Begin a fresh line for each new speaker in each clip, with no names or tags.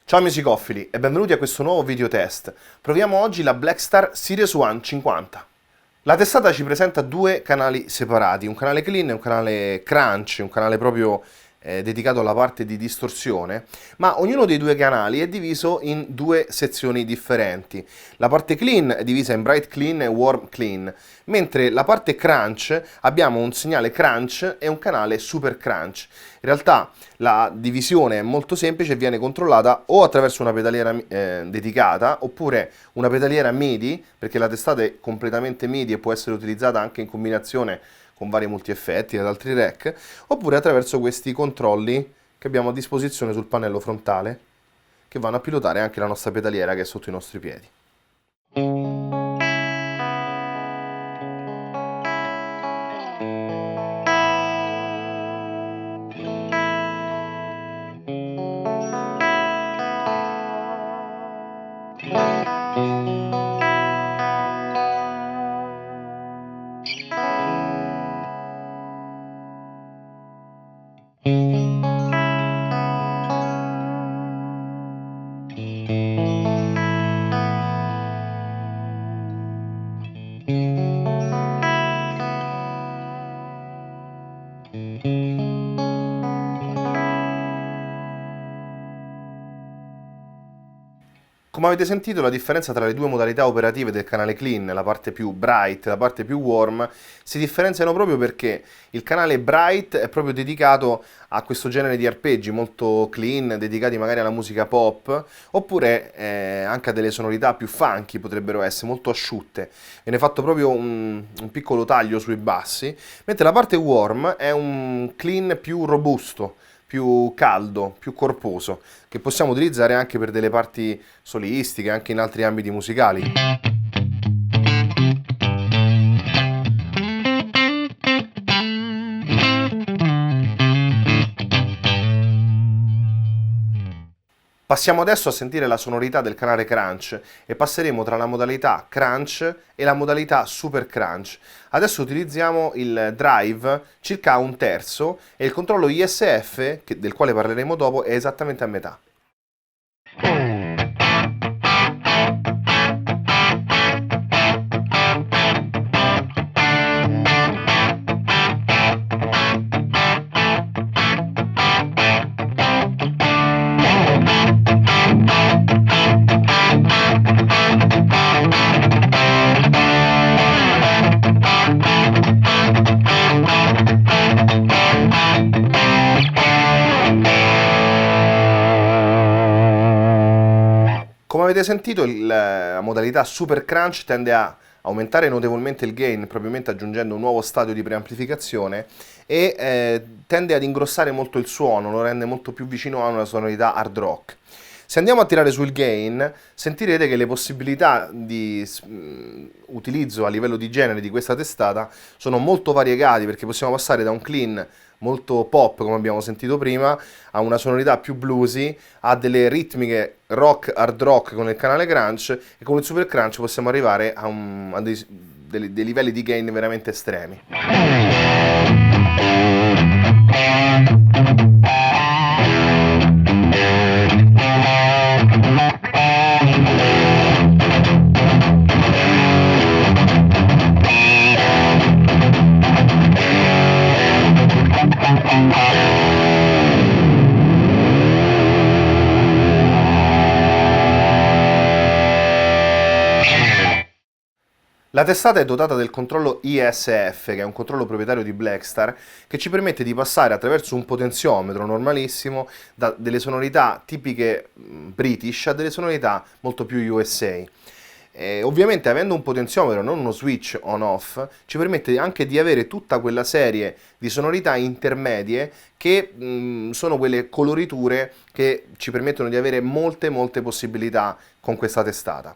Ciao musicofili e benvenuti a questo nuovo video test. Proviamo oggi la Blackstar Series One 50. La testata ci presenta due canali separati, un canale clean e un canale crunch, un canale proprio dedicato alla parte di distorsione, ma ognuno dei due canali è diviso in due sezioni differenti. La parte clean è divisa in bright clean e warm clean, mentre la parte crunch abbiamo un segnale crunch e un canale super crunch. In realtà la divisione è molto semplice e viene controllata o attraverso una pedaliera dedicata oppure una pedaliera MIDI, perché la testata è completamente MIDI e può essere utilizzata anche in combinazione con vari multieffetti ed altri rack, oppure attraverso questi controlli che abbiamo a disposizione sul pannello frontale, che vanno a pilotare anche la nostra pedaliera che è sotto i nostri piedi. Come avete sentito, la differenza tra le due modalità operative del canale clean, la parte più bright e la parte più warm, si differenziano proprio perché il canale bright è proprio dedicato a questo genere di arpeggi molto clean, dedicati magari alla musica pop, oppure anche a delle sonorità più funky, potrebbero essere molto asciutte. Viene fatto proprio un piccolo taglio sui bassi, mentre la parte warm è un clean più robusto, più caldo, più corposo, che possiamo utilizzare anche per delle parti solistiche, anche in altri ambiti musicali. Passiamo adesso a sentire la sonorità del canale crunch e passeremo tra la modalità crunch e la modalità super crunch. Adesso utilizziamo il drive circa a un terzo e il controllo ISF, del quale parleremo dopo, è esattamente a metà. Come avete sentito, la modalità Super Crunch tende a aumentare notevolmente il gain, probabilmente aggiungendo un nuovo stadio di preamplificazione, e tende ad ingrossare molto il suono, lo rende molto più vicino a una sonorità hard rock. Se andiamo a tirare sul gain, sentirete che le possibilità di utilizzo a livello di genere di questa testata sono molto variegate, perché possiamo passare da un clean molto pop, come abbiamo sentito prima, a una sonorità più bluesy, a delle ritmiche rock, hard rock con il canale crunch, e con il super crunch possiamo arrivare a dei livelli di gain veramente estremi. La testata è dotata del controllo ISF, che è un controllo proprietario di Blackstar, che ci permette di passare attraverso un potenziometro normalissimo da delle sonorità tipiche British a delle sonorità molto più USA. Ovviamente, avendo un potenziometro, non uno switch on-off, ci permette anche di avere tutta quella serie di sonorità intermedie che sono quelle coloriture che ci permettono di avere molte possibilità con questa testata.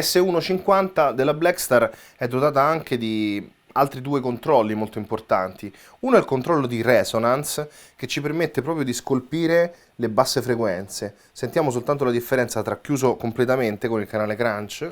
S150 della Blackstar è dotata anche di altri due controlli molto importanti. Uno è il controllo di resonance, che ci permette proprio di scolpire le basse frequenze. Sentiamo soltanto la differenza tra chiuso completamente con il canale crunch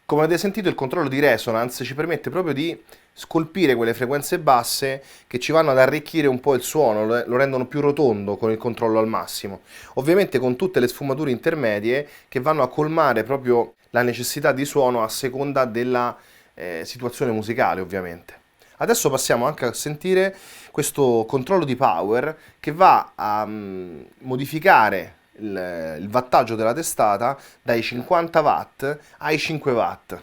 Come avete sentito, il controllo di resonance ci permette proprio di scolpire quelle frequenze basse che ci vanno ad arricchire un po' il suono, lo rendono più rotondo con il controllo al massimo. Ovviamente con tutte le sfumature intermedie che vanno a colmare proprio la necessità di suono a seconda della situazione musicale, ovviamente. Adesso passiamo anche a sentire questo controllo di power che va a modificare il wattaggio della testata dai 50 watt ai 5 watt.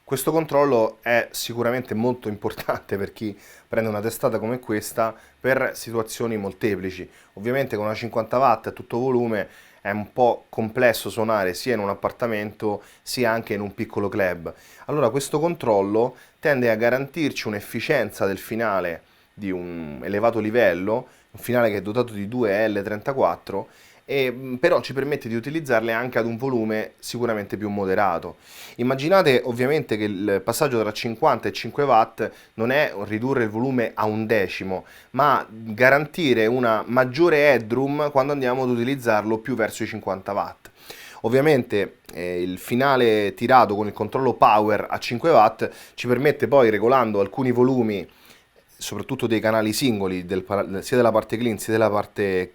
Questo controllo è sicuramente molto importante per chi prende una testata come questa per situazioni molteplici. Ovviamente con una 50 watt a tutto volume è un po' complesso suonare sia in un appartamento sia anche in un piccolo club. Allora questo controllo tende a garantirci un'efficienza del finale di un elevato livello, un finale che è dotato di due L34, però ci permette di utilizzarle anche ad un volume sicuramente più moderato. Immaginate ovviamente che il passaggio tra 50 e 5 watt non è ridurre il volume a un decimo, ma garantire una maggiore headroom quando andiamo ad utilizzarlo più verso i 50 watt. Ovviamente il finale tirato con il controllo power a 5 watt ci permette poi, regolando alcuni volumi, soprattutto dei canali singoli, sia della parte clean sia della parte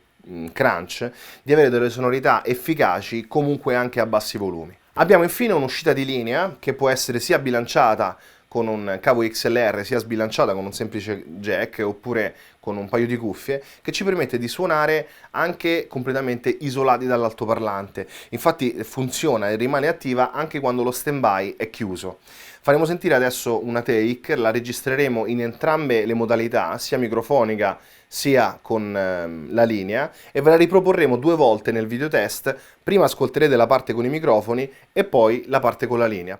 crunch, di avere delle sonorità efficaci comunque anche a bassi volumi. Abbiamo infine un'uscita di linea che può essere sia bilanciata con un cavo XLR, sia sbilanciata con un semplice jack oppure con un paio di cuffie, che ci permette di suonare anche completamente isolati dall'altoparlante. Infatti funziona e rimane attiva anche quando lo stand-by è chiuso. Faremo sentire adesso una take, la registreremo in entrambe le modalità, sia microfonica sia con la linea, e ve la riproporremo due volte nel video test. Prima ascolterete la parte con i microfoni e poi la parte con la linea.